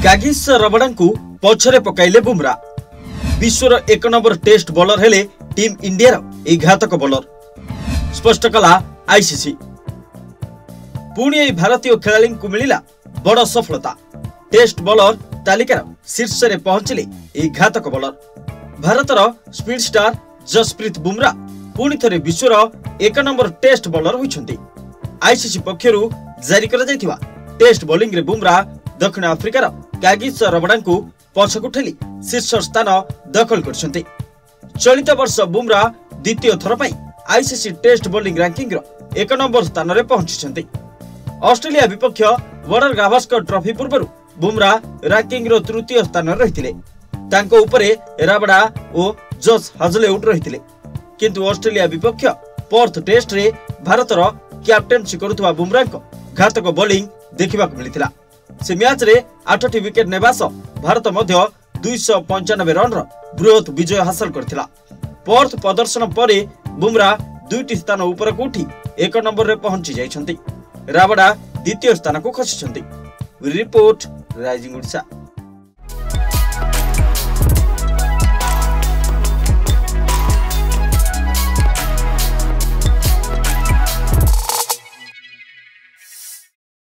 गागिस रबड़ांकु पछरे पकाइले Bumrah. विश्वर 1 number test bowler हेले team India रो घातक bowler स्पष्ट कला आईसीसी। पुणी भारतीय खेलाड़ी को मिला बड़ सफलता। टेस्ट बॉलर तालिकार शीर्ष में पहुंचले घातक बॉलर। भारतर स्पीड स्टार जसप्रीत बुमरा पुणी थे विश्वर 1 नंबर टेस्ट बॉलर होइछन्ति। आईसीसी पक्षरु जारी करा जायथिबा टेस्ट बॉलिंग रे बुमरा दक्षिण आफ्रिकार गागिस रबड़ांकु पछकु ठेली शीर्ष स्थान दखल करछन्ति। चलित वर्ष बुमरा द्वितीय थर पई आईसीसी टेस्ट बॉलिंग रैंकिंग रो 1 नंबर स्थान रे पहुंचिछन्ति। ऑस्ट्रेलिया विपक्ष बॉर्डर गावस्कर ट्रॉफी पूर्व बुमरा रैंकिंग रो तृतीय स्थान रहिथिले। तांको उपरे राबड़ा और जस हाजलेउड रहिथिले। किंतु ऑस्ट्रेलिया विपक्ष पर्थ टेस्ट रे भारतर कैप्टेनसी करुवा बुमरा घातक बॉलिंग देखा मिलता। से मैच रे 8टी विकेट नेबा सह भारत मध्य 295 रन बृहत विजय हासिल करथिला। पर्थ प्रदर्शन पर बुमरा 2टी स्थान ऊपर को उठी 1 नंबर रे पहुंची जाइछन्ति। राबड़ा द्वितीय स्थान को खसिछन्ति। Report rising Odisha.